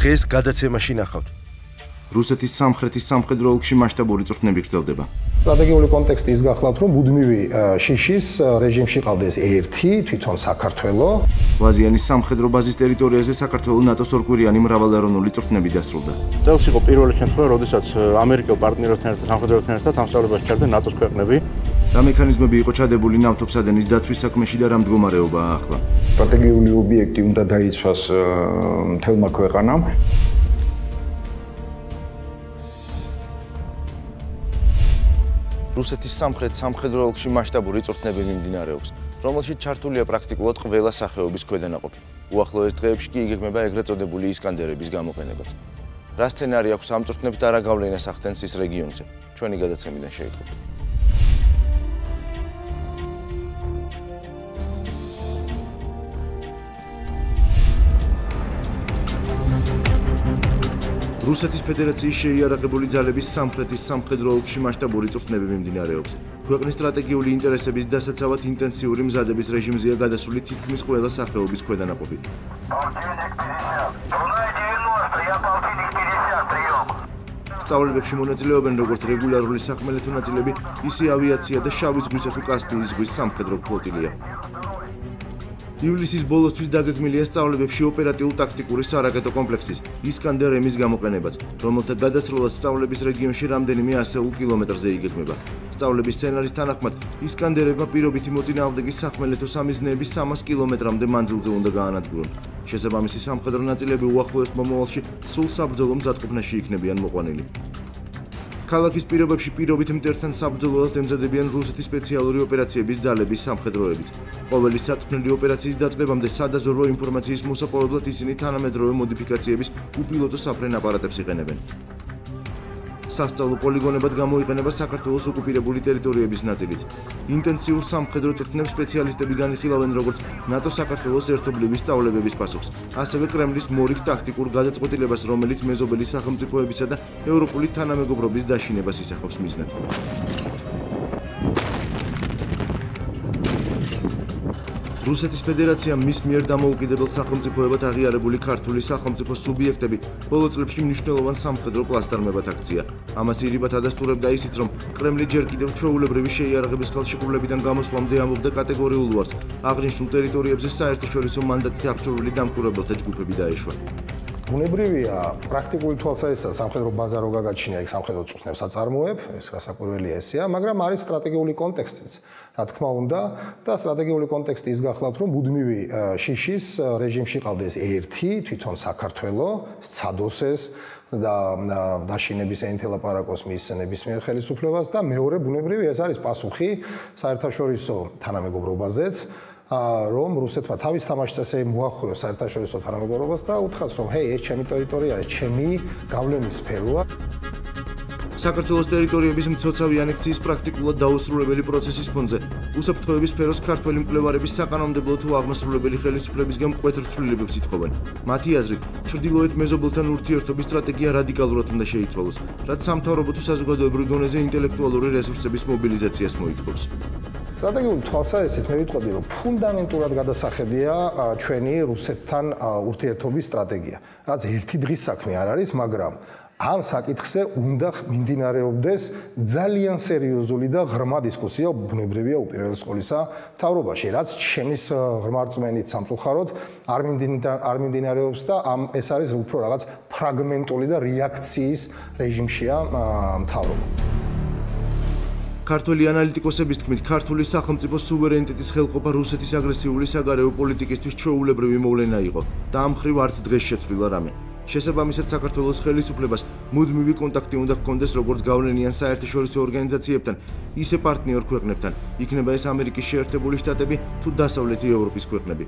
დღეს გადაცემაში ნახავთ. რუსეთის სამხრეთის სამხედრო ოლქში მასშტაბური წვრთნები გრძელდება. სტრატეგიული კონტექსტი ის გახლავთ, რომ მუდმივი შიშის რეჟიმში ყავდეს ერთი თვითონ საქართველო. ვაზიანის სამხედრო ბაზის ტერიტორიაზე საქართველოს ნატოს ორკვირიანი მრავალეროვნული წვრთნები დასრულდა. წელს იყო პირველი შემთხვევა, როდესაც ამერიკელ პარტნიორებთან ერთად, სამხედროებთან ერთად ამსწორებაში ჩარდა ნატოს ქვეყნები. რა მექანიზმები იყო ჩადებული ნავთობსადენის დაცვის საქმეში და რა მდგომარეობაა ახლა? სტრატეგიული ობიექტი უნდა დაიცვას მთელმა ქვეყანამ. რუსეთის სამხრეთ სამხედრო ოლქში მასშტაბური წვრთნები მიმდინარეობს, რომელშიც ჩართულია პრაქტიკულად ყველა სახეობის ქვედანაყოფი. უახლოეს დღეებში კი იგეგმება ეგრეთ წოდებული ისკანდერების გამოყენებაც. რა სცენარი აქვს ამ წვრთნებს და რა გავლენას ახდენს ის რეგიონზე? ჩვენი გადაცემიდან შეიტყობთ. რუსეთის ფედერაციის შეიარაღებული ძალების სამხრეთის სამხედრო ოლქში მასშტაბური წვრთნები მიმდინარეობს. ქვეყნის სტრატეგიული ინტერესების დასაცავად ინტენსიური მზადების რეჟიმზეა გადასული თითქმის ყველა სახეობის ქვედანაყოფი. სწავლებებში მონაწილეობენ როგორც რეგულარული სახმელეთო ნაწილები, ისე ავიაცია და შავი ზღვისა თუ კასპიის ზღვის სამხედრო ფლოტილია. ივლისის ბოლოსთვის დაგეგმილია სწავლებებში ოპერატიულ-ტაქტიკური სარაკეტო კომპლექსის ისკანდერ M-ის გამოყენებაც, რომელთა გადასროლად სწავლების რეგიონში რამდენიმე ასეულ კილომეტრზე იგეგმება. სწავლების სცენარის თანახმად, ისკანდერებმა პირობითი მოწინააღმდეგის სახმელეთო სამიზნეების 300 კილომეტრამდე მანძილზე უნდა გაანადგურონ. შესაბამისი სამხედრო ნაწილები უახლოეს მომავალში სრულ საბრძოლო მზადყოფნაში იქნებიან მოყვანილი. ქალაქის პირობებში პირობით მტერთან საბრძოლოდ ემზადებიან რუსეთის სპეციალური ოპერაციების ძალების სამხედროებიც. ყოველი საწვრთნელი ოპერაციის დაწყებამდე სადაზვერვო ინფორმაციის მოსაპოვებლად ისინი თანამედროვე მოდიფიკაციების უპილოტო საფრენ აპარატებს იყენებენ. სასწავლო პოლიგონებად გამოიყენება საქართველოს ოკუპირებული ტერიტორიების ნაწილიც. ინტენსიურ სამხედრო წვრთნებს სპეციალისტები განიხილავენ როგორც ნატო-საქართველოს ერთობლივი სწავლებების პასუხს, ასევე კრემლის მორიგ ტაქტიკურ გადაწყვეტილებას, რომელიც მეზობელი სახელმწიფოებისა და ევროპული თანამეგობრობის დაშინებას ისახავს მიზნად. რუსეთის ფედერაცია მის მიერ დამოუკიდებელ სახელმწიფოებად აღიარებული ქართული სახელმწიფო სუბიექტები ბოლო წლებში მნიშვნელოვან სამხედრო პლასტარმებად აქცია. ამას ირიბად ადასტურებდა ისიც, რომ კრემლი ჯერ კიდევ ჩვეულებრივი შეიარაღების ხელშეკრულებიდან გამოსვლამდე ამბობდა კატეგორიულ უარს აღნიშნულ ტერიტორიებზე საერთაშორისო მანდატით აღჭურვილი დამკვირვებელთა ჯგუფები დაეშვა. ბუნებრივია, პრაქტიკული თვალსაზრისით სამხედრო ბაზა რო გაგაჩნია, იქ სამხედრო წვრთნებს აწარმოებ, ეს გასაკვირველია ესეა, მაგრამ არის სტრატეგიული კონტექსტიც, რა თქმა უნდა, და სტრატეგიული კონტექსტი ის გახლავთ, რომ მუდმივი შიშის რეჟიმში ყავდეს ერთი თვითონ საქართველოს, სცადოს და დაშინების ენთელაპარაკოს მისცემების მიერ ხელისუფლებას და მეორე ბუნებრივია, ეს არის პასუხი საერთაშორისო თანამეგობრობაზეც, რომ რუსეთმა თავის თამაშს მოახოო საერთაშორისო თანამეგობრობას და უთხრას, რომ ჰეი, ეს ჩემი ტერიტორია, ეს ჩემი გავლენის სფეროა. საქართველოს ტერიტორიების მცოცავი ანექსიის პრაქტიკულად დაუსრულებელი პროცესის ფონზე უსაფრთხოების სფეროს ქართველი მკვლევარების საკანონმდებლო თუ აღმასრულებელი ხელისუფლებისგან მკვეთრ ცვლილებებს ითხოვენ. მათი აზრით, ჩრდილოეთ მეზობელთან ურთიერთობის სტრატეგია რადიკალურად უნდა შეიცვალოს, რაც სამთავრობო თუ საზოგადოებრივ დონეზე ინტელექტუალური რესურსების მობილიზაციას მოითხოვს. სტრატეგიული თვალსაზრისით მე ვიტყოდი, რომ ფუნდამენტურად გადასახედია ჩვენი რუსეთთან ურთიერთობის სტრატეგია. რაც ერთი დღის საქმე არ არის, მაგრამ ამ საკითხზე უნდა მიმდინარეობდეს ძალიან სერიოზული და ღრმა დისკუსია, ბუნებრივია უპირველეს ყოვლისა მთავრობაში, რაც ჩემის ღრმა რწმენით სამწუხაროდ არ მიმდინარეობს და ეს არის უფრო რაღაც ფრაგმენტული და რეაქციის რეჟიმშია მთავრობა. ქართველი ანალიტიკოსების თქმით, ქართული სახელმწიფო სუვერენიტეტის ხელყოფა რუსეთის აგრესიული საგარეო პოლიტიკისთვის ჩვეულებრივი მოვლენა იყო და ამ მხრივ არც დღეს შეცვლილა რამე. შესაბამისად, საქართველოს ხელისუფლებას მუდმივი კონტაქტი უნდა ჰქონდეს როგორც გავლენიან საერთაშორისო ორგანიზაციებთან, ისე პარტნიორ ქვეყნებთან, იქნება ეს ამერიკის შეერთებული შტატები თუ დასავლეთი ევროპის ქვეყნები.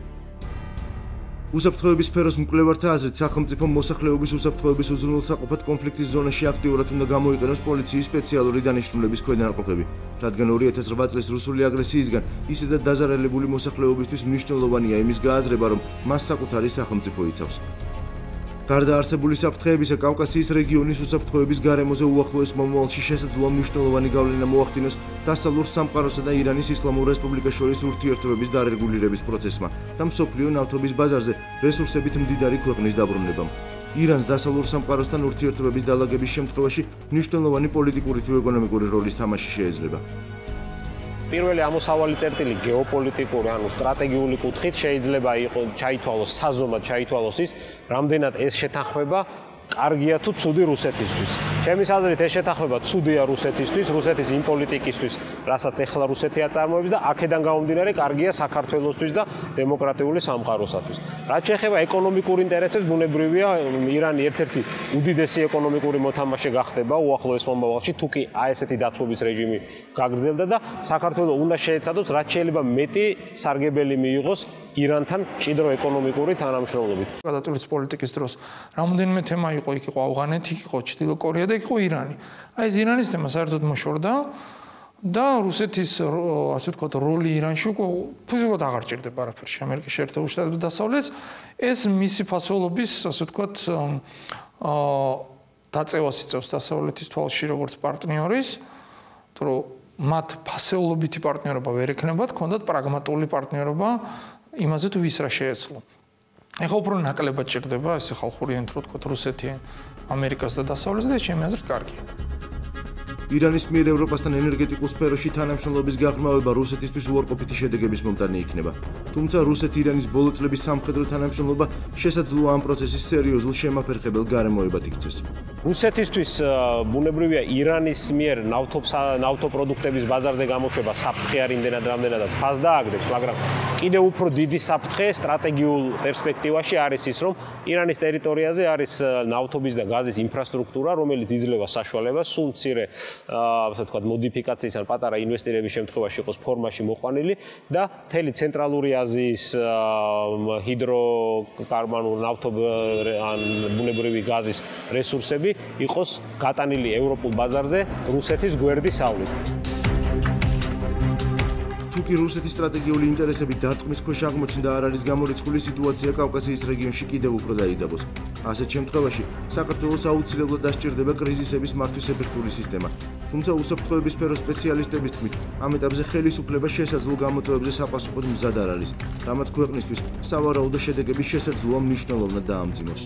უსაფრთხოების სფეროს მკვლევართა აზრით, სახელმწიფო მოსახლეობის უსაფრთხოების უზრუნველსაყოფად კონფლიქტის ზონაში აქტიურად უნდა გამოიყენოს პოლიციის სპეციალური დანიშნულების ქვედანაყოფები, რადგან 2008 წლის რუსული აგრესიისგან ისედაც დაზარალებული მოსახლეობისთვის მნიშვნელოვანია იმის გააზრება, რომ მას საკუთარი სახელმწიფო იცავს. გარდა არსებული საფრთხეებისა, კავკასიის რეგიონის უსაფრთხოების გარემოზე უახლოეს მომავალში შესაძლოა მნიშვნელოვანი გავლენა მოახდინოს დასავლურ სამყაროსა და ირანის ისლამურ რესპუბლიკას შორის ურთიერთობების დარეგულირების პროცესმა და მსოფლიო ნავთობის ბაზარზე რესურსებით მდიდარი ქვეყნის დაბრუნებამ. ირანს დასავლურ სამყაროსთან ურთიერთობების დალაგების შემთხვევაში მნიშვნელოვანი პოლიტიკური თუ ეკონომიკური როლის თამაში შეეძლება. პირველი ამოსავალი წერტილი გეოპოლიტიკური, ანუ სტრატეგიული კუთხით შეიძლება ჩაითვალოს საზომად ჩაითვალოს ის, რამდენად ეს შეთანხმება კარგია თუ ცუდი რუსეთისთვის. ჩემის აზრით ეს შეთანხმება ცუდია რუსეთისთვის, რუსეთის იმ პოლიტიკისთვის, რასაც ეხლა რუსეთი აწარმოებს და აქედან გამომდინარე კარგია საქართველოსთვის და დემოკრატიული სამყაროსათვის. რაც შეეხება ეკონომიკურ ინტერესებს, ბუნებრივია ირანი ერთ-ერთი უდიდესი ეკონომიკური მოთამაშე გახდება უახლოეს მომავალში, თუ კი ესეთი დათბობის რეჟიმი გაგრძელდა და საქართველოს უნდა შეეცადოს რაც შეიძლება მეტი სარგებელი მიიღოს ირანთან მჭიდრო ეკონომიკური თანამშრომლობით. გადატვირთვის პოლიტიკის დროს რამოდენიმე თემა იყო, იქ იყო ავღანეთი, იქ იყო ჩრდილო კორეა და იქ იყო ირანი. აი ეს ირანის თემა საერთოდ მოშორდა და რუსეთის ასე ვთქვათ როლი ირანში უკვე ფუძულად აღარ ჭირდება არაფერში. ამერიკის შეერთებულ შტატებს დასავლეთს ეს მისი ფასოლობის ასე ვთქვათ დაწევას იწევს დასავლეთის თვალში როგორც პარტნიორის, თუ რომ მათ ფასეულობითი პარტნიორობა ვერ ექნებათ, ჰქონდათ პრაგმატული პარტნიორობა იმაზე თუ ვის რა შეეძლო. ეხლა უფრო ნაკლებად ჭირდება ეს ხალხური ენთრო ვთქვათ რუსეთი, ამერიკას და დასავლეთს და ჩემი აზრით კარგია. ირანის მიერ ევროპასთან ენერგეტიკულ სფეროში თანამშრომლობის გაღრმავება რუსეთისთვის უარყოფითი შედეგების მომტანი იქნება. თუმცა რუსეთ-ირანის ბოლო წლების სამხედრო თანამშრომლობა შესაძლოა ამ პროცესის სერიოზულ შემაფერხებელ გარემოებად იქცეს. რუსეთისთვის ბუნებრივია ირანის მიერ ნავთობპროდუქტების ბაზარზე გამოშვება საფრთხე არ იმდენად რამდენადაც ფას დააგდებს, მაგრამ კიდევ უფრო დიდი საფრთხე სტრატეგიულ პერსპექტივაში არის ის, რომ ირანის ტერიტორიაზე არის ნავთობის და გაზის ინფრასტრუქტურა, რომელიც იძლევა საშუალებას სულ მცირე ასე ვთქვათ მოდიფიკაციის ან პატარა ინვესტირების შემთხვევაში იყოს ფორმაში მოყვანილი და მთელი ცენტრალური აზიის ჰიდროკარბონულ ნავთობ ან ბუნებრივი გაზის რესურსები იყოს გატანილი ევროპულ ბაზარზე რუსეთის გვერდის სავლით. თუკი რუსეთის სტრატეგიული ინტერესები დარტყმის ქვეშ აღმოჩნდა არ არის გამორიცხული სიტუაცია კავკასიის რეგიონში კიდევ უფრო დაიძაბოს. ასეთ შემთხვევაში საქართველოს აუცილებლად დასჭირდება კრიზისების მართვის ეფექტური სისტემა. თუმცა უსაფრთხოების სფეროს სპეციალისტების თქმით, ამ ეტაპზე ხელისუფლება შესაძლო გამოწვევებზე საპასუხოდ მზად არ არის, რამაც ქვეყნისთვის სავარაუდო შედეგების შესაძლოა მნიშვნელოვნად დაამძიმოს.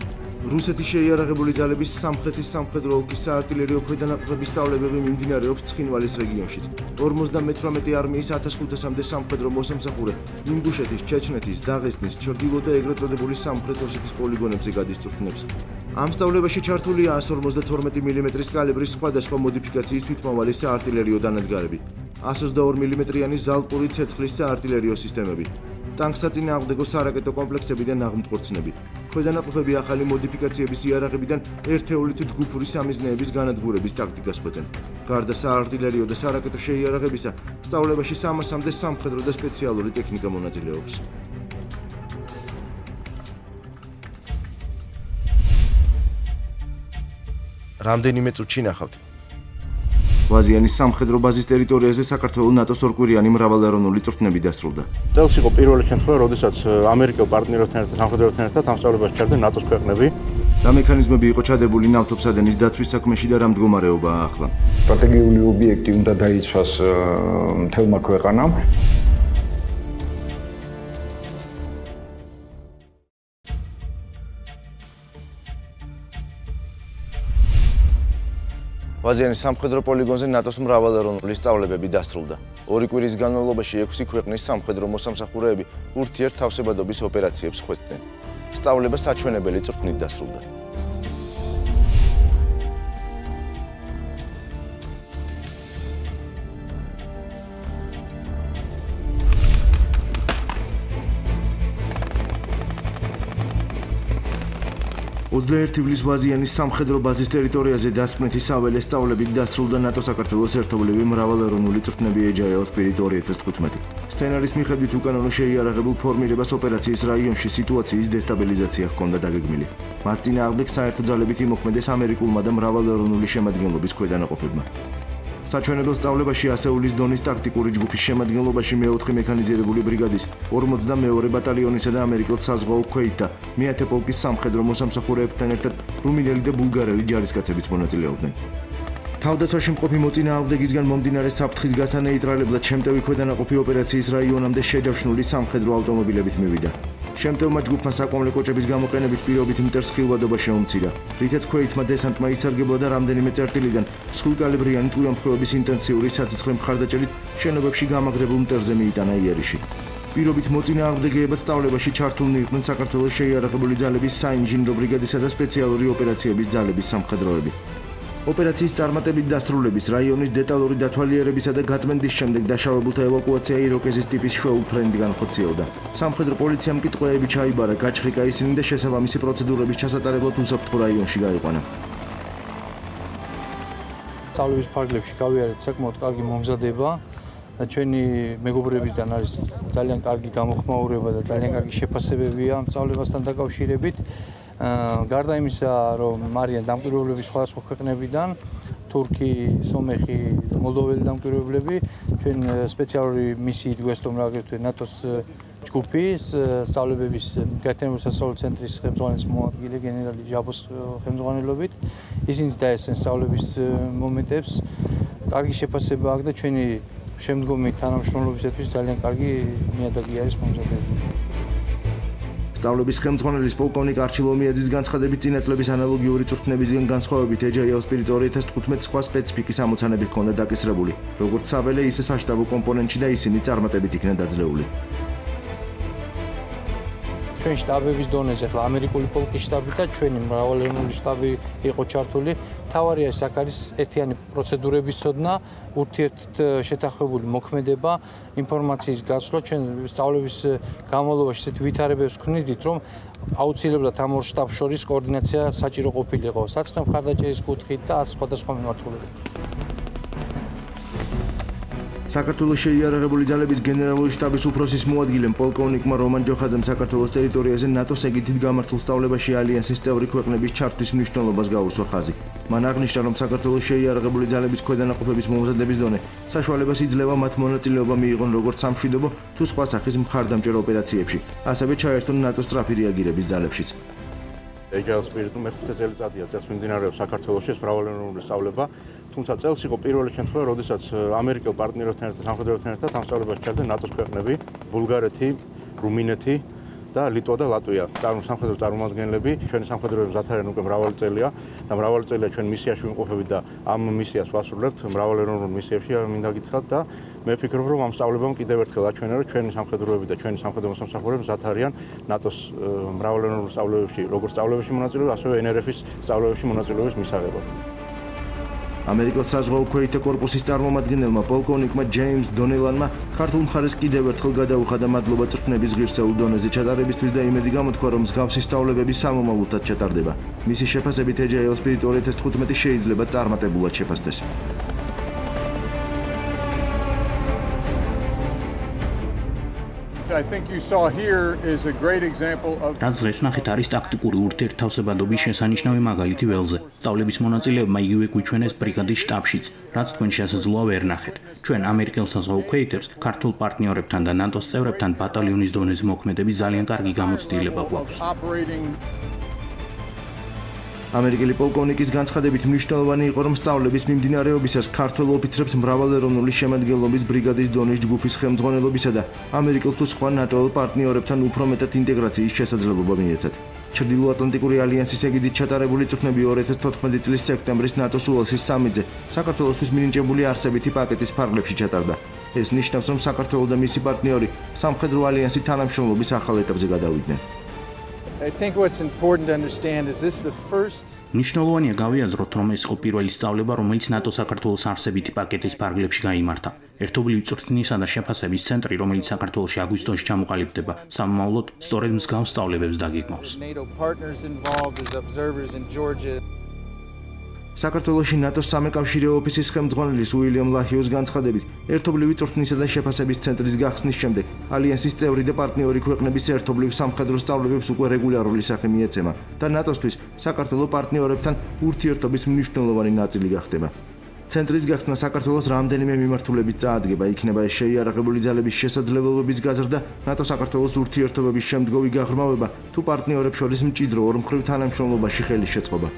რუსეთის შეიარაღებული ძალების სამხრეთის სამხედრო ოლქის საარტილერიო ქვედანაყოფების სწავლებები მიმდინარეობს ცხინვალის რეგიონშიც. 58 არმიის 1500-მდე სამხედრო მოსამსახურე ინგუშეთის, ჩეჩნეთის, დაღესტნის, ჩრდილო და ეგრეთ წოდებული სამხრეთ ოსეთის პოლიგონებზე გადისწვრთნებს. ამ სწავლებაში ჩართულია 152 მმ კალიბრის სხვადასხვა მოდიფიკაციის თვითმოვალი საარტილერიო დანადგარები, 122 მმ-იანი ზალპური ცეცხლის საარტილერიო სისტემები, ტანკსაწინააღმდეგო სარაკეტო კომპლექსები და ნაღმთქორწინები. ქვედანაყოფები ახალი მოდიფიკაციების იარაღებიდან ერთეული თუ ჯგუფური სამიზნეების განადგურების ტაქტიკას ხვეწენ. გარდა საარტილერიო და სარაკეტო შეიარაღებისა, სწავლებაში 300-მდე სამხედრო და სპეციალური ტექნიკა მონაწილეობს. რამდენიმე წუთში ნახავთ. ვაზიანის სამხედრო ბაზის ტერიტორიაზე საქართველოს ნატოს ორკვირიანი მრავალეროვნული წვრთნები დასრულდა. წელს იყო პირველი შემთხვევა, როდესაც ამერიკელ პარტნიორებთან ერთად, სამხედროებთან ერთად ამ სწავლებაში ჩაერთო ნატოს ქვეყნები. რა მექანიზმები იყო ჩადებული ნავთობსადენის დაცვის საქმეში და რა მდგომარეობაა ახლა? სტრატეგიული ობიექტი უნდა დაიცვას მთელმა ქვეყანამ. ვაზიანის სამხედრო პოლიგონზე ნატოს მრავალეროვნული სწავლებები დასრულდა. 2 კვირის განმავლობაში 6 ქვეყნის სამხედრო მოსამსახურეები ურთიერთთავსებადობის ოპერაციებს ხვეწდნენ. სწავლება საჩვენებელი წვრთნით დასრულდა. ოდლეერთივლის ვაზიანის სამხედრო ბაზის ტერიტორიაზე დასკვნითი საველე სწავლებით დასრულდა ნატო-საქართველოს ერთობლივი მრავალეროვნული წვრთნები AGIL Spirit 2015. სცენარის მიხედვით უკანონო შეიარაღებულ ფორმირებას ოპერაციის რაიონში სიტუაციის დესტაბილიზაცია ჰქონდა დაგეგმილი. მათ წინააღმდეგ საერთო ძალებით იმოქმედეს ამერიკულმა და მრავალეროვნული შემადგენლობის ქვედანაყოფებმა. საჩვენებელ სწავლებაში ასეულის დონის ტაქტიკური ჯგუფის შემადგენლობაში მე-4 მექანიზირებული ბრიგადის 42 ბატალიონისა და ამერიკელ საზღვაო ქვეითთა მე-10 პოლკის სამხედრო მოსამსახურეებთან ერთად რუმინელი და ბულგარელი ჯარისკაცებიც მონაწილეობდნენ. თავდაცვაში მყოფი მოწინააღმდეგისგან მომდინარე საფრთხის გასანეიტრალებლად შემტევი ქვედანაყოფი ოპერაციის რაიონამდე შეჯავშნული სამხედრო ავტომობილებით მივიდა. შემტევმა ჯგუფმა საკვამლე კოჭების გამოყენებით პირობით მტერს ხილვადობა შეუმცირა, რითაც ქვეითმა დესანტმა ისარგებლა და რამდენიმე წერტილიდან მსხვილკალიბრიანი ტყვიამფრქვევების ინტენსიური საცეცხლე მხარდაჭერით შენობებში გამაგრებულ მტერზე მიიტანა იერიში. პირობით მოწინააღმდეგეებად სწავლებაში ჩართულნი იყვნენ საქართველოს შეიარაღებული ძალების საინჟინრო ბრიგადისა და სპეციალური ოპერაციების ძალების სამხედროები. ოპერაციის წარმატებით დასრულების, რაიონის დეტალური დათვალიერებისა და გაწმენდის შემდეგ დაშავებულთა ევაკუაცია იროკეზის ტიპის შვეულ ფრენით განხორციელდა. სამხედრო პოლიციამ კი ტყვეები ჩაიბარა, გაჩხრიკა ისინი და შესაბამისი პროცედურების ჩასატარებლად უსაფრთხო რაიონში გაიყვანა. სწავლების ფარგლებში გავიარეთ საკმაოდ კარგი მომზადება. ჩვენი მეგობრებისგან არის ძალიან კარგი გამოხმაურება და ძალიან კარგი შეფასებებია სწავლებასთან დაკავშირებით. გარდა იმისა, რომ არიან დამკვირვებლები სხვადასხვა ქვეყნებიდან, თურქი, სომეხი, მოლდოველი დამკვირვებლები, ჩვენ სპეციალური მისიით გვესტომ რა აგრეთვე ნატოს ჯგუფი, სწავლებების გაერთიანებული სასწავლო ცენტრის ხელმძღვანელის მოადგილე გენერალი ჟაბოს ხელმძღვანელობით. ისინიც დაესწრნენ სწავლების მომენტებს. კარგი შეფასება აქვს და ჩვენი შემდგომი თანამშრომლობისათვის ძალიან კარგი ნიადაგი არის მომზადებული. სწავლების ხელმძღვანელის პოლკოვნიკ არჩილომიაძის განცხადებით წინა წლების ანალოგიური წვრთნებისგან განსხვავებით ეჯაიელ სპირიტ 2015 სხვა სპეციფიკის ამოცანები ჰქონდა დაკისრებული, როგორც საველე, ისე საშტაბო კომპონენტში და ისინი წარმატებით იქნა დაძლეული. ჩვენ შტაბების დონეზე ახლა ამერიკული პოლკის შტაბი და ჩვენი მრავალეროვნული შტაბი იყო ჩართული. თავარია ის აქ არის ერთიანი პროცედურების ცოდნა, ურთიერთშეთანხმებული მოქმედება, ინფორმაციის გაცვლა. ჩვენ სწავლების განმავლობაში ისეთ ვითარებებს ვქნიდით, რომ აუცილებლად ამ ორ შტაბს შორის კოორდინაცია საჭირო ყოფილიყო, საცხე მხარდაჭერის კუთხით და სხვადასხვა მიმართულებით. საქართველოს შეიარაღებული ძალების გენერალური შტაბის უფროსის მოადგილემ პოლკოვნიკმა რომან ჯოხაძემ საქართველოს ტერიტორიაზე ნატოს ეგიდით გამართულ სწავლებაში ალიანსის წევრი ქვეყნების ჩართვის მნიშვნელობას გაუსვა ხაზი. მან აღნიშნა, რომ საქართველოს შეიარაღებული ძალების ქვედანაყოფების მომზადების დონე საშუალებას იძლევა მათ მონაწილეობა მიიღონ როგორც სამშვიდობო თუ სხვა სახის მხარდამჭერ ოპერაციებში, ასევე ჩაერთონ ნატოს სწრაფი რეაგირების ძალებშიც. ეჯაიელ სპირიტი მეხუთე წელიწადია წელს მიმდინარეობს საქართველოში ეს მრავალეროვნული სწავლება, თუმცა წელს იყო პირველი შემთხვევა, როდესაც ამერიკელ პარტნიორებთან ერთად, სამხედროებთან ერთად ამ სწავლებაში ჩაერთო ნატოს ქვეყნები, ბულგარეთი, რუმინეთი და ლიტვა და ლატვია. სამხედრო წარმომადგენლები, ჩვენი სამხედროები მზად უკვე მრავალი წელია და მრავალი წელია ჩვენ მისიაში ვიმყოფებით და ამ მისიას ვასრულებთ მრავალეროვნულ მისიებში, მინდა გითხრათ და მე ვფიქრობ, რომ ამ სწავლებამ კიდევ ერთხელ აჩვენა, რომ ჩვენი სამხედროები და ჩვენი სამხედრო მოსამსახურეები მზად არიან ნატოს მრავალეროვნულ სწავლებებში, როგორც სწავლებებში მონაწილეობა, ასევე NRF-ის სწავლებებში მონაწილეობის მისაღებად. ამერიკელ საზღვაო ქვეითთა კორპუსის წარმომადგენელმა პოლკოვნიკმა ჯეიმს დონელანმა ქართულ მხარეს კიდევ ერთხელ გადაუხადა მადლობა წვრთნების ღირსეულ დონეზე ჩატარებისთვის და იმედი გამოთქვა, რომ მსგავსი სწავლებები სამომავლოდ ჩატარდება. მისი შეფასებით ეჯაიელ სპირიტ 2015 შეიძლება წარმატებულად შეფასდეს. I think you saw here is a great example of რაც დღეს ნახეთ არის ტაქტიკური ურთიერთთავსებადობის შესანიშნავი მაგალითი ველზე. სწავლების მონაწილეებმა იგივე გვიჩვენეს ბრიგადის შტაბშიც, რაც თქვენ შესაძლოა ვერ ნახეთ. ჩვენ ამერიკელ საზღვაო ქვეითებს, ქართულ პარტნიორებთან და ნატოს წევრებთან ბატალიონის დონეზე მოქმედების ძალიან კარგი გამოცდილება გვაქვს. ამერიკელი პოლკოვნიკის განცხადებით მნიშვნელოვანი იყო, რომ სწავლების მიმდინარეობისას ქართველ ოფიცრებს მრავალეროვნული შემადგენლობის ბრიგადის დონის ჯგუფის ხელმძღვანელობისა და ამერიკელ თუ სხვა ნატოელ პარტნიორებთან უფრო მეტად ინტეგრაციის შესაძლებლობა მიეცათ. ჩრდილოატლანტიკური ალიანსის ეგიდით ჩატარებული წვრთნები 2014 წლის სექტემბრის ნატოს უელსის სამიტზე საქართველოსთვის მინიჭებული არსებითი პაკეტის ფარგლებში ჩატარდა. ეს ნიშნავს, რომ საქართველო და მისი პარტნიორი სამხედრო ალიანსის თანამშრომლობის ახალ ეტაპზე გადავიდნენ. I think what's important to understand is this the first მნიშვნელოვანია გავიაზროთ, რომ ეს იყო პირველი სწავლება, რომელიც ნატო საქართველოს არსებითი პაკეტის ფარგლებში გაიმართა. ერთობლივი წვრთნისა და შეფასების ცენტრი, რომელიც საქართველოში აგვისტოში ჩამოყალიბდება, სამომავლოდ სწორედ მსგავს სწავლებებს დაგეგმავს. საქართველოში ნატოს სამეკავშირე ოფისის ხელმძღვანელის უილიამ ლაჰიოს განცხადებით, ერთობლივი წვრთნისა და შეფასების ცენტრის გახსნის შემდეგ ალიანსის წევრი და პარტნიორი ქვეყნების ერთობლივ სამხედრო სწავლებებს უკვე რეგულარული სახე მიეცემა და ნატოსთვის საქართველოს პარტნიორებთან ურთიერთობის მნიშვნელოვანი ნაწილი გახდება. ცენტრის გახსნა საქართველოს რამდენიმე მიმართულებით წაადგება, იქნება ეს შეიარაღებული ძალების შესაძლებლობების გაზრდა, ნატო-საქართველოს ურთიერთობების შემდგომი გაღრმავება თუ პარტნიორებს შორის მჭიდრო ორმხრივ თანამშრომლობაში ხელის შეწყობა.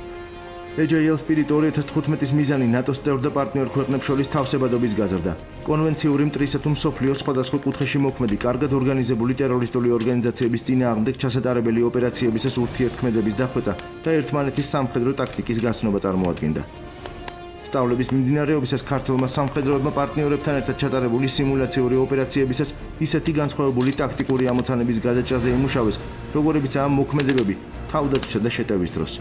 AJL Spirit 2015-ის მიზანი ნატოს წევრ და პარტნიორ ქვეყნებს შორის თავსებადობის გაზრდა. კონვენციური მტრისა თუ მსოფლიოს სხვადასხვა კუთხეში მოქმედი, კარგად ორგანიზებული ტერორისტული ორგანიზაციების წინააღმდეგ ჩასატარებელი ოპერაციებისას ურთიერთქმედების დახვეწა და ერთმანეთის სამხედრო ტაქტიკის გაცნობა წარმოადგენდა. სწავლების მიმდინარეობისას ქართველმა სამხედროებმა პარტნიორებთან ერთად ჩატარებული სიმულაციური ოპერაციებისას ისეთი განსხვავებული ტაქტიკური ამოცანების გადაჭრაზე იმუშავეს, როგორებიცაა მოქმედებები თავდაცვისა და შეტევის დროს.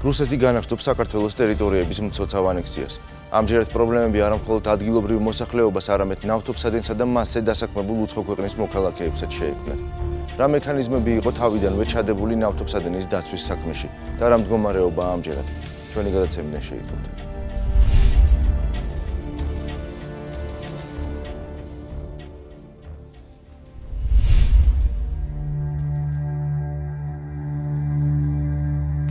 რუსეთი განაგრძობს საქართველოს ტერიტორიების მცოცავ ანექსიას. ამჯერად პრობლემები არა მხოლოდ ადგილობრივ მოსახლეობას, არამედ ნავთობსადენსა და მასზე დასაქმებულ უცხო ქვეყნის მოქალაქეებსაც შეექმნათ. რა მექანიზმები იყო თავიდანვე ჩადებული ნავთობსადენის დაცვის საქმეში და რა მდგომარეობაა ამჯერად? ჩვენი გადაცემიდან შეიტყოთ.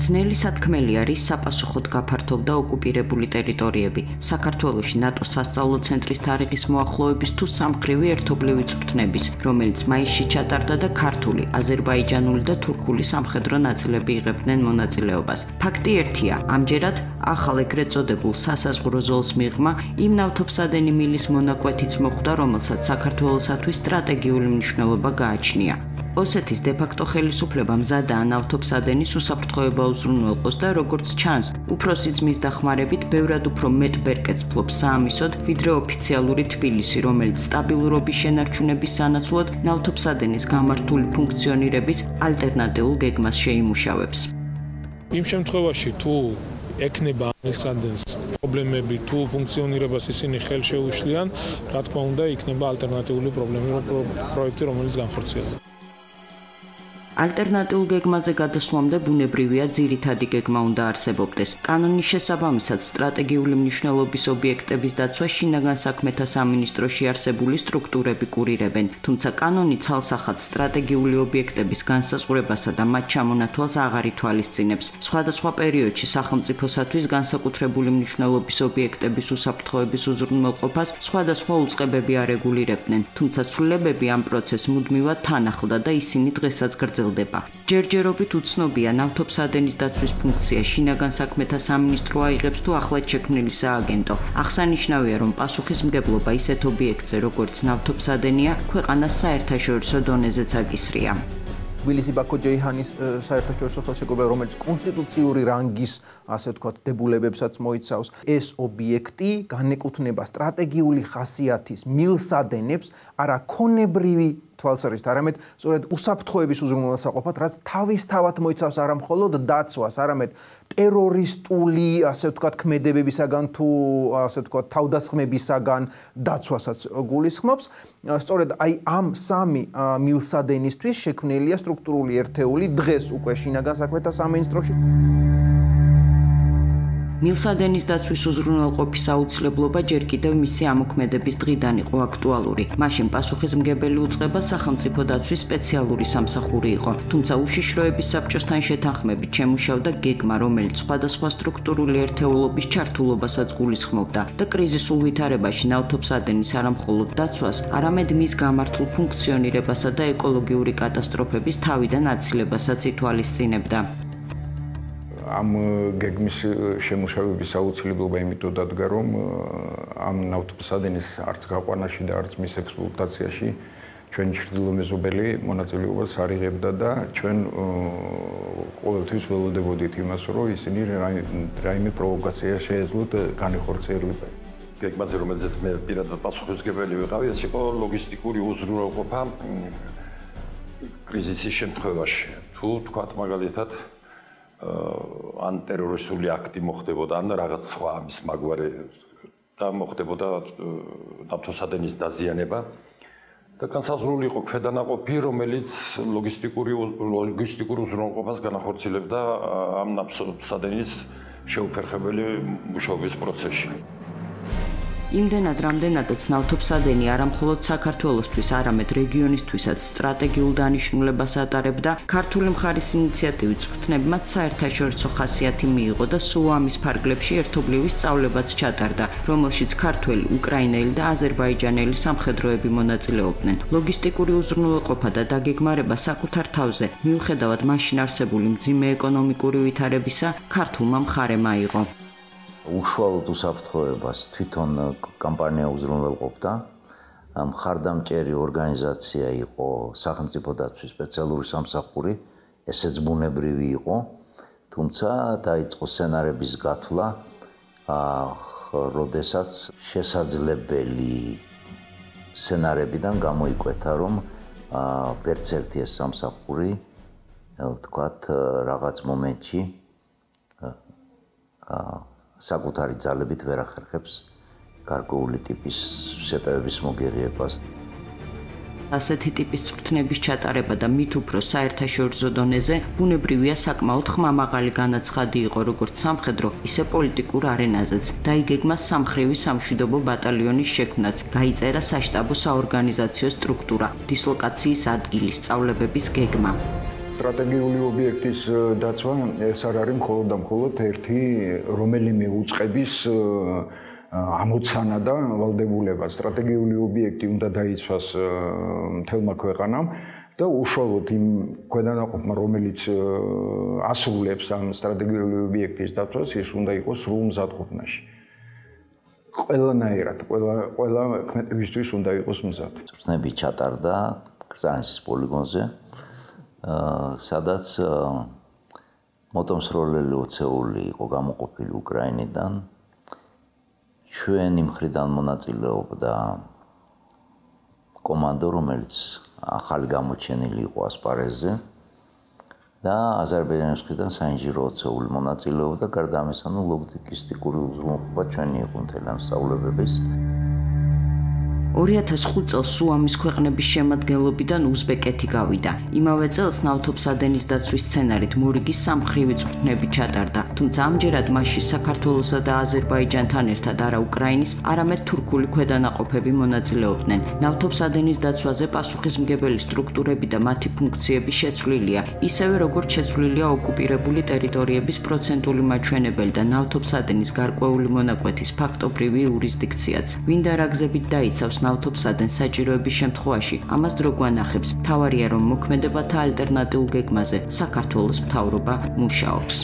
ძნელი სათქმელი არის საპასუხოდ გაფართოვდა ოკუპირებული ტერიტორიები. საქართველოში ნატოს სასწავლო ცენტრის თარიღის მოახლოების თუ სამხრივი ერთობლივი წვრთნების, რომელიც მაისში ჩატარდა და ქართული, აზერბაიჯანული და თურქული სამხედრო ნაწილები იღებდნენ მონაწილეობას. ფაქტი ერთია, ამჯერად ახალ ეგრეთ წოდებულ სასაზღვრო ზოლს მიღმა იმ ნავთობსადენი მილის მონაკვეთიც მოხვდა, რომელსაც საქართველოსათვის სტრატეგიული მნიშვნელობა გააჩნია. ოსეთის დე-ფაქტო ხელისუფლება მზადაა ნავთობსადენის უსაფრთხოება უზრუნველყოს და როგორც ჩანს, უფროსი ძმის დახმარებით ბევრად უფრო მეტ ბერკეტს ფლობს საამისოდ, ვიდრე ოფიციალური თბილისი, რომელიც სტაბილურობის შენარჩუნების სანაცვლოდ ნავთობსადენის გამართული ფუნქციონირების ალტერნატიულ გეგმას შეიმუშავებს. იმ შემთხვევაში თუ ექნება ნავთობსადენის პრობლემები თუ ფუნქციონირებას ისინი ხელ შეუშლიან, რა თქმა უნდა, იქნება ალტერნატიული პროექტი, რომელიც განხორციელდება. ალტერნატიულ გეგმაზე გადასვლამდე ბუნებრივია ძირითადი გეგმა უნდა არსებობდეს. კანონის შესაბამისად სტრატეგიული მნიშვნელობის ობიექტების დაცვა შინაგან საქმეთა სამინისტროში არსებული სტრუქტურები კურირებენ, თუმცა კანონი ცალსახად სტრატეგიული ობიექტების განსაზღვრებასა და მათ ჩამონათვალს აღარ ითვალისწინებს. სხვადასხვა პერიოდში სახელმწიფოსათვის განსაკუთრებული მნიშვნელობის ობიექტების უსაფრთხოების უზრუნველყოფას სხვადასხვა უწყებები არეგულირებდნენ, თუმცა ცვლილებები ამ პროცესს მუდმივად თან ახლდა და ისინი დღესაც გრძელდება. ჯერჯერობით უცნობია ნავთობსადენის დაცვის ფუნქცია შინაგან საქმეთა სამინისტრო აიღებს თუ ახლად შექმნილი სააგენტო. აღსანიშნავია, რომ პასუხისმგებლობა ისეთ ობიექტზე, როგორც ნავთობსადენია, ქვეყანას საერთაშორისო დონეზეც აკისრია. თბილისი-ბაქო-ჯეიჰანის საერთაშორისო ხელშეკრულება, რომელიც კონსტიტუციური რანგის, ასე ვთქვათ, დებულებებსაც მოიცავს, ეს ობიექტი განეკუთვნება სტრატეგიული ხასიათის მილსადენებს, არა ქონებრივი თვალსაზრისით, არამედ სწორედ უსაფრთხოების უზრუნველსაყოფად, რაც თავისთავად მოიცავს არა მხოლოდ დაცვას, არამედ ტერორისტული, ასე ვთქვათ, ქმედებებისაგან თუ ასე ვთქვათ, თავდასხმებისაგან დაცვასაც გულისხმობს. სწორედ აი ამ სამი მილსადენისთვის შექმნილია სტრუქტურული ერთეული დღეს უკვე შინაგან საქმეთა სამინისტროში. მილსადენის დაცვის უზრუნველყოფის აუცილებლობა ჯერ კიდევ მისი ამოქმედების დღიდან იყო აქტუალური. მაშინ პასუხისმგებელი უწყება სახელმწიფო დაცვის სპეციალური სამსახური იყო, თუმცა უშიშროების საბჭოსთან შეთანხმებით შემუშავდა გეგმა, რომელიც სხვადასხვა სტრუქტურული ერთეულობის ჩართულობასაც გულისხმობდა და კრიზისულ ვითარებაში ნავთობსადენის არა მხოლოდ დაცვას, არამედ მის გამართულ ფუნქციონირებასა და ეკოლოგიური კატასტროფების თავიდან აცილებასაც ითვალისწინებდა. ამ გეგმის შემუშავების აუცილებლობა იმიტომ დადგა, რომ ამ ნავთობსადენის არც გაყვანაში და არც მის ექსპლუატაციაში ჩვენ ჩრდილომეზობელი მონაწილეობას არ იღებდა და ჩვენ ყოველთვის ველოდებოდით იმას, რომ ისინი რაიმე პროვოკაცია შეეძლოთ განეხორციელება. გეგმაზე, რომელზეც მე პირადად პასუხისმგებელი ვიყავი, ეს იყო ლოგისტიკური უზრუნველყოფა კრიზისის შემთხვევაში. თუ თქვათ მაგალითად ან ტერორისტული აქტი მოხდებოდა, ან რაღაც სხვა ამის მაგვარი და მოხდებოდა ნავთობსადენის დაზიანება და განსაზღვრული იყო ქვედანაყოფი, რომელიც ლოგისტიკურ უზრუნველყოფას განახორციელებდა ამ ნავთობსადენის შეუფერხებელი მუშაობის პროცესში. იმდენად, რამდენადაც ნავთობსადენი არა მხოლოდ საქართველოსთვის, არამედ რეგიონისთვისაც სტრატეგიულ დანიშნულებას ატარებდა, ქართული მხარის ინიციატივით წვრთნებმა საერთაშორისო ხასიათი მიიღო და სულ ამის ფარგლებში ერთობლივი სწავლებაც ჩატარდა, რომელშიც ქართველი, უკრაინელი და აზერბაიჯანელი სამხედროები მონაწილეობდნენ. ლოგისტიკური უზრუნველყოფა და დაგეგმარება საკუთარ თავზე, მიუხედავად მაშინ არსებული მძიმე ეკონომიკური ვითარებისა, ქართულმა მხარემ აიღო. უშუალოდ უსაფრთხოებას თვითონ კამპანია უზრუნველყოფდა. მხარდამჭერი ორგანიზაცია იყო სახელმწიფო დაცვის სპეციალური სამსახური, ესეც ბუნებრივი იყო, თუმცა დაიწყო სცენარების გათვლა, როდესაც შესაძლებელი სცენარებიდან გამოიკვეთა, რომ ვერც ერთი ეს სამსახური, ვთქვათ, რაღაც მომენტში საკუთარი ძალებით ვერ ახერხებს გარკვეული ტიპის შეტევების მოგერიებას. ასეთი ტიპის წვრთნების ჩატარება და მით უფრო საერთაშორისო დონეზე ბუნებრივია საკმაოდ ხმამაღალი განაცხადი იყო როგორც სამხედრო, ისე პოლიტიკურ არენაზეც. დაიგეგმა სამხრივი სამშვიდობო ბატალიონის შექმნაც, გაიწერა საშტაბო საორგანიზაციო სტრუქტურა, დისლოკაციის ადგილი, სწავლებების გეგმა. სტრატეგიული ობიექტის დაცვა ეს არ არის მხოლოდ და მხოლოდ ერთი რომელიმე უწყების ამოცანა და ვალდებულება. სტრატეგიული ობიექტი უნდა დაიცვას მთელმა ქვეყანამ და უშუალოდ იმ ქვედანაყოფმა, რომელიც ასრულებს ამ სტრატეგიული ობიექტის დაცვას, ის უნდა იყოს სრულ მზადყოფნაში. ყველანაირად, ყველა ქმედებისთვის უნდა იყოს მზად. წვრთნები ჩატარდა კრწანისის პოლიგონზე, სადაც მოტომსროლელი ოცეული იყო გამოყოფილი უკრაინიდან. ჩვენი მხრიდან მონაწილეობდა კომანდო, რომელიც ახალი გამოჩენილი იყო ასპარეზზე და აზერბაიჯანის მხრიდან საინჟირო ოცეული მონაწილეობდა. გარდა ამისა, ლოგისტიკური უზრუნველყოფა ჩვენი იყო მთელი ამ სწავლებების. 2005 წელს სუამის ქვეყნების შემადგენლობიდან უზბეკეთი გავიდა. იმავე წელს ნავთობსადენის დაცვის სცენარით მორიგის სამხრივი წვრთნები ჩატარდა, თუმცა ამჯერად მასში საქართველოსა და აზერბაიჯანთან ერთად არა უკრაინის, არამედ თურქული ქვედანაყოფები მონაწილეობდნენ. ნავთობსადენის დაცვაზე პასუხისმგებელი სტრუქტურები და მათი ფუნქციები შეცვლილია, ისევე როგორც შეცვლილია ოკუპირებული ტერიტორიების პროცენტული მაჩვენებელი და ნავთობსადენის გარკვეული მონაკვეთის ფაქტობრივი იურისდიქციაც. ვინ და რა გზებით დაიცავს ნავთობსადენს საჭიროების შემთხვევაში, ამას დრო გვანახებს. მთავარია, რომ მოქმედებათა ალტერნატიულ გეგმაზე საქართველოს მთავრობა მუშაობს.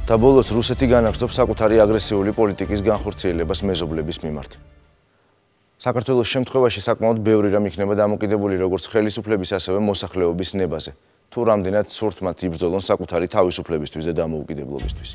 და ბოლოს რუსეთი განაგრძობს საკუთარი აგრესიული პოლიტიკის განხორციელებას მეზობლების მიმართ. საქართველოს შემთხვევაში საკმაოდ ბევრი რამ იქნება დამოკიდებული როგორც ხელისუფლების, ასევე მოსახლეობის ნებაზე. თუ რამდენად სურთ მათ იბრძოლონ საკუთარი თავისუფლებისთვის და დამოუკიდებლობისთვის.